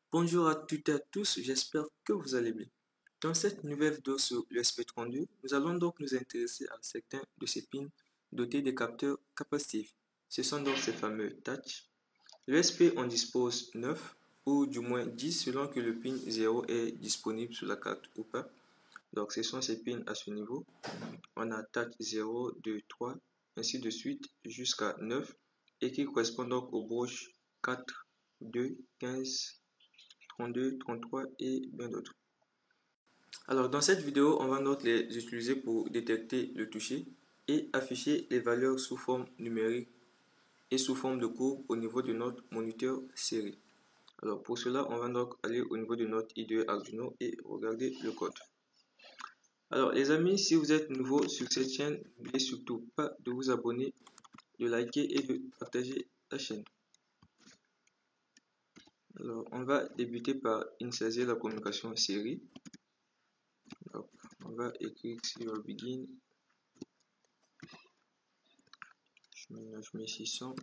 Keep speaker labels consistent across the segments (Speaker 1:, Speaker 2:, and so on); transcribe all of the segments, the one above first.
Speaker 1: Bonjour à toutes et à tous, j'espère que vous allez bien. Dans cette nouvelle vidéo sur l'ESP32, nous allons donc nous intéresser à certains de ces pins dotés de capteurs capacitifs. Ce sont donc ces fameux touch. L'ESP en dispose 9 ou du moins 10 selon que le pin 0 est disponible sur la carte ou pas. Donc ce sont ces pins à ce niveau. On a touch 0, 2, 3, ainsi de suite jusqu'à 9 et qui correspondent donc aux broches 4, 2, 15, 32, 33 et bien d'autres. Alors dans cette vidéo, on va donc les utiliser pour détecter le toucher et afficher les valeurs sous forme numérique et sous forme de courbe au niveau de notre moniteur série. Alors pour cela, on va donc aller au niveau de notre IDE Arduino et regarder le code. Alors les amis, si vous êtes nouveau sur cette chaîne, n'oubliez surtout pas de vous abonner, de liker et de partager la chaîne. Alors on va débuter par initialiser la communication série. Donc, on va écrire sur begin. Je mets 600.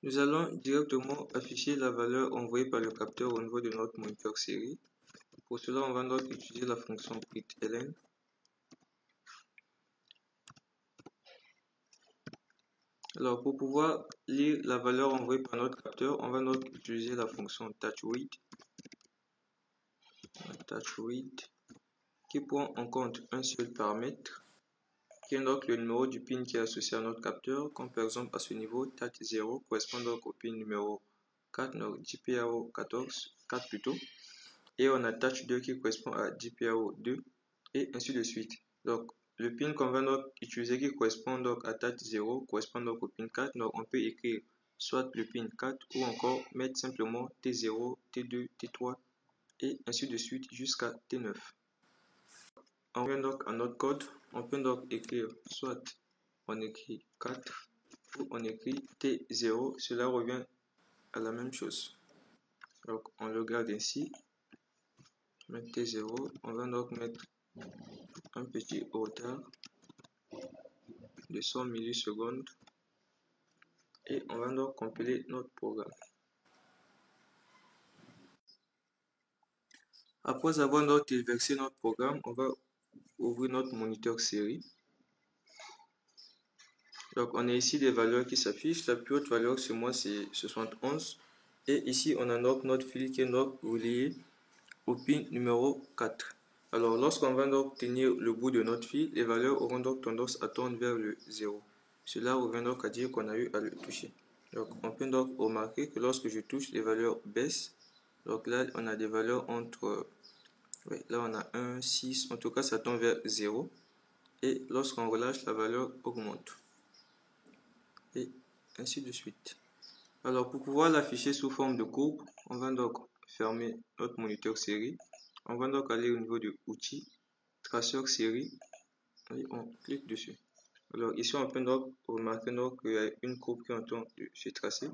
Speaker 1: Nous allons directement afficher la valeur envoyée par le capteur au niveau de notre moniteur série. Pour cela, on va donc utiliser la fonction println. Alors, pour pouvoir lire la valeur envoyée par notre capteur, on va donc utiliser la fonction touchRead qui prend en compte un seul paramètre, qui est donc le numéro du pin qui est associé à notre capteur, comme par exemple à ce niveau, touch0 correspond donc au pin numéro 4, donc GPIO 14, 4 plutôt, et on a touch2 qui correspond à GPIO 2, et ainsi de suite. Donc, le pin qu'on va donc utiliser qui correspond donc à touch0 correspond donc au pin 4, donc on peut écrire soit le pin 4 ou encore mettre simplement T0, T2, T3 et ainsi de suite jusqu'à T9. On revient donc à notre code, on peut donc écrire soit on écrit 4 ou on écrit T0, cela revient à la même chose. Donc on le garde ainsi, mettre T0, on va donc mettre un petit retard de 100 millisecondes et on va donc compiler notre programme. Après avoir donc téléversé notre programme, on va ouvrir notre moniteur série. Donc on a ici des valeurs qui s'affichent. La plus haute valeur sur moi c'est 71. Et ici on a donc notre fil qui est donc relié au pin numéro 4. Alors lorsqu'on va donc tenir le bout de notre fil, les valeurs auront donc tendance à tendre vers le 0. Cela revient donc à dire qu'on a eu à le toucher. Donc on peut donc remarquer que lorsque je touche, les valeurs baissent. Donc là on a des valeurs entre, là on a 1, 6, en tout cas ça tend vers 0. Et lorsqu'on relâche, la valeur augmente. Et ainsi de suite. Alors pour pouvoir l'afficher sous forme de courbe, on va donc fermer notre moniteur série. On va donc aller au niveau de outils, traceur série et on clique dessus. Alors ici on peut donc remarquer qu'il y a une courbe qui est en train de se tracer.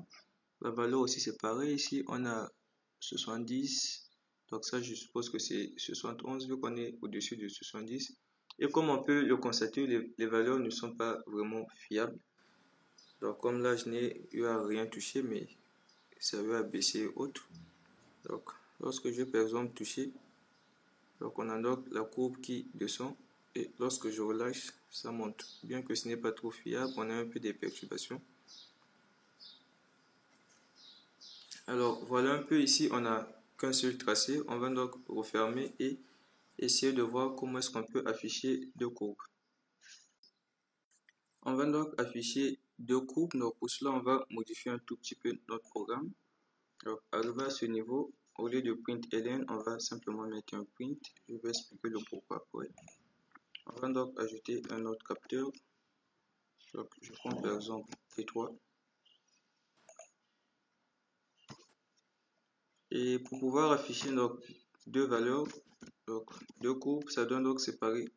Speaker 1: La valeur aussi c'est pareil, ici on a 70, donc ça je suppose que c'est 71 vu qu'on est au-dessus de 70. Et comme on peut le constater, les valeurs ne sont pas vraiment fiables. Donc comme là je n'ai eu à rien toucher, mais ça veut abaisser et autres. Donc lorsque je vais par exemple toucher, donc on a donc la courbe qui descend et lorsque je relâche, ça monte. Bien que ce n'est pas trop fiable, on a un peu des perturbations. Alors voilà un peu ici, on n'a qu'un seul tracé. On va donc refermer et essayer de voir comment est-ce qu'on peut afficher deux courbes. On va donc afficher deux courbes. Donc pour cela, on va modifier un tout petit peu notre programme. Donc arrivé à ce niveau, au lieu de println, on va simplement mettre un print. Je vais expliquer le pourquoi après. On va donc ajouter un autre capteur. Donc je prends par exemple P3. Et pour pouvoir afficher donc deux valeurs, donc deux courbes, ça doit donc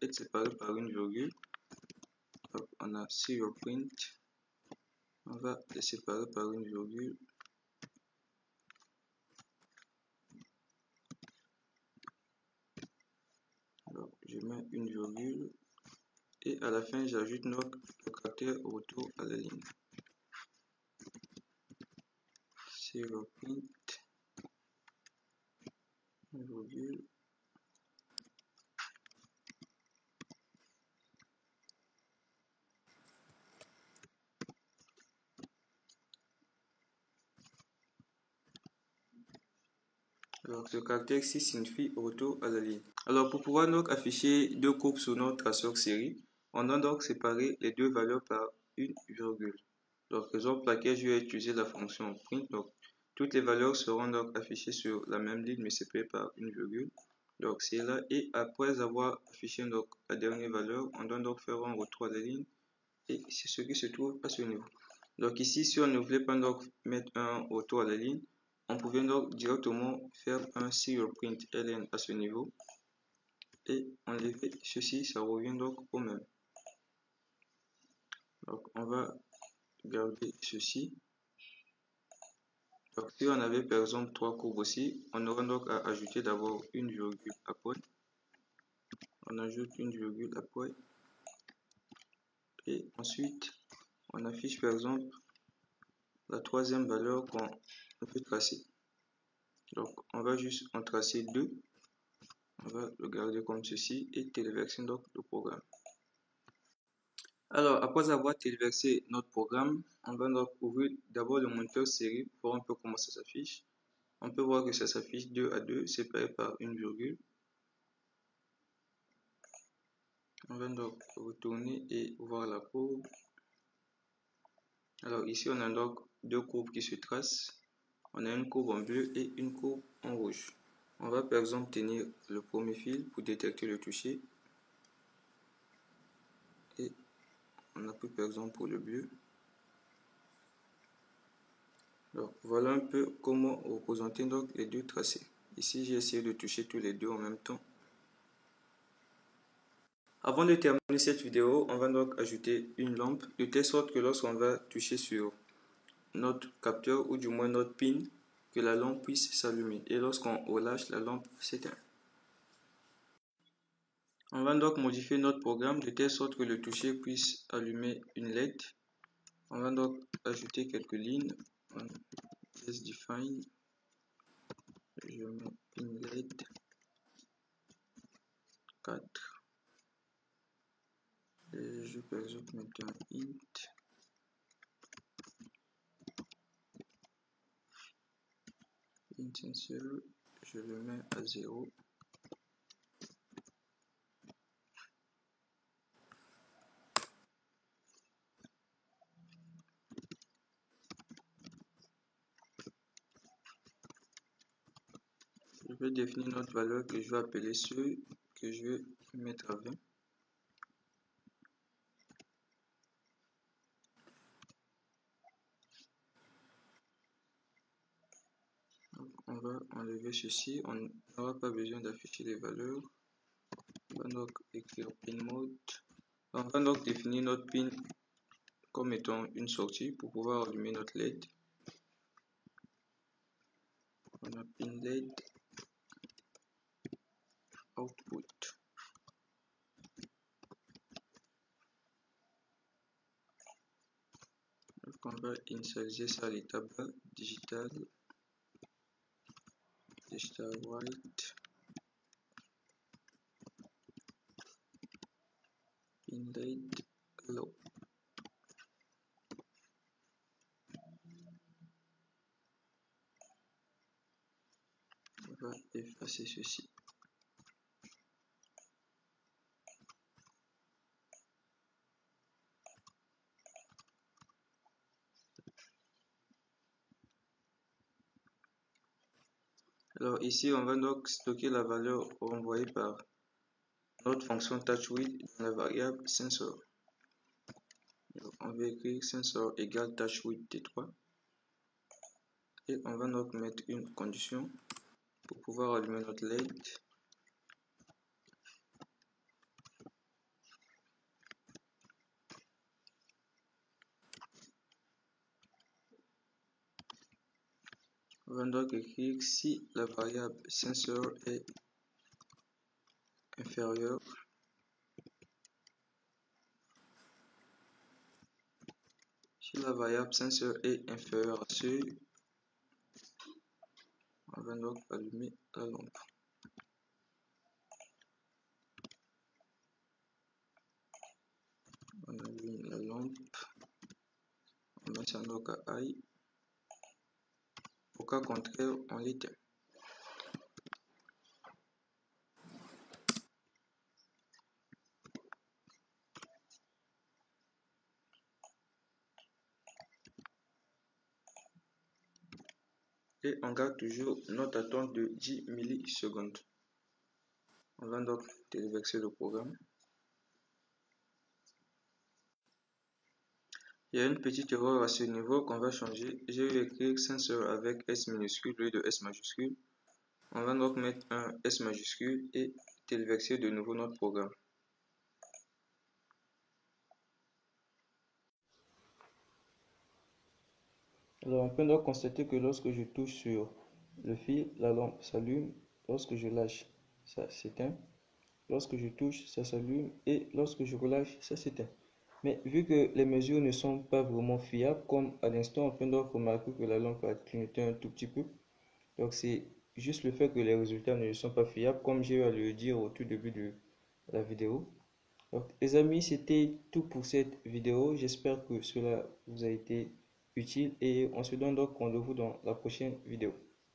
Speaker 1: être séparé par une virgule. Donc on a serial print, on va les séparer par une virgule. Donc je mets une virgule et à la fin j'ajoute donc le caractère retour à la ligne. Serial print, virgule. Alors, ce caractère ici signifie retour à la ligne. Alors, pour pouvoir donc afficher deux courbes sur notre traceur série, on doit donc séparer les deux valeurs par une virgule. Donc, raison pour laquelle je vais utiliser la fonction print. Donc, toutes les valeurs seront donc affichées sur la même ligne, mais séparées par une virgule. Donc, c'est là. Et après avoir affiché donc la dernière valeur, on doit donc faire un retour à la ligne. Et c'est ce qui se trouve à ce niveau. Donc ici, si on ne voulait pas donc mettre un retour à la ligne, on pouvait donc directement faire un serial print ln à ce niveau et enlever ceci, ça revient donc au même. Donc on va garder ceci. Donc si on avait par exemple trois courbes aussi, on aura donc à ajouter d'abord une virgule après. On ajoute une virgule après et ensuite on affiche par exemple la troisième valeur qu'on peut tracer. Donc on va juste en tracer deux. On va le garder comme ceci et téléverser donc le programme. Alors, après avoir téléversé notre programme, on va donc ouvrir d'abord le moniteur série pour voir un peu comment ça s'affiche. On peut voir que ça s'affiche 2 à 2, séparé par une virgule. On va donc retourner et voir la courbe. Alors ici, on a donc deux courbes qui se tracent. On a une courbe en bleu et une courbe en rouge. On va par exemple tenir le premier fil pour détecter le toucher. Et on appuie par exemple pour le bleu. Donc, voilà un peu comment représenter donc les deux tracés. Ici, j'ai essayé de toucher tous les deux en même temps. Avant de terminer cette vidéo, on va donc ajouter une lampe de telle sorte que lorsqu'on va toucher sur notre capteur ou du moins notre pin, que la lampe puisse s'allumer. Et lorsqu'on relâche, la lampe s'éteint. On va donc modifier notre programme de telle sorte que le toucher puisse allumer une LED. On va donc ajouter quelques lignes. Let's define. Je mets une LED 4. Et je peux par exemple mettre un int. Intensel, je le mets à 0. Je vais définir notre valeur que je vais appeler ceux que je vais mettre à 20. Donc, on va enlever ceci, on n'aura pas besoin d'afficher les valeurs. On va donc écrire pin mode. On va donc définir notre pin comme étant une sortie pour pouvoir allumer notre LED. On a pin LED output. Donc on va initialiser ça à l'état bas, digital white, pin LED low. On va effacer ceci. Alors ici, on va donc stocker la valeur renvoyée par notre fonction touchWidth dans la variable sensor. Donc, on va écrire sensor égale touchWidth T3 et on va donc mettre une condition pour pouvoir allumer notre LED. On va donc écrire si la variable sensor est inférieure Si la variable sensor est inférieure à seuil, on va donc allumer la lampe. On allume la lampe, on maintient donc à high. Au cas contraire, on l'éteint. Et on garde toujours notre attente de 10 millisecondes. On va donc téléverser le programme. Il y a une petite erreur à ce niveau qu'on va changer. J'ai eu écrire sensor avec S minuscule au lieu de S majuscule. On va donc mettre un S majuscule et téléverser de nouveau notre programme. Alors on peut donc constater que lorsque je touche sur le fil, la lampe s'allume. Lorsque je lâche, ça s'éteint. Lorsque je touche, ça s'allume. Et lorsque je relâche, ça s'éteint. Mais vu que les mesures ne sont pas vraiment fiables, comme à l'instant, on peut donc remarquer que la lampe a clignoté un tout petit peu. Donc c'est juste le fait que les résultats ne sont pas fiables, comme j'ai eu à le dire au tout début de la vidéo. Donc, les amis, c'était tout pour cette vidéo. J'espère que cela vous a été utile et on se donne donc rendez-vous dans la prochaine vidéo.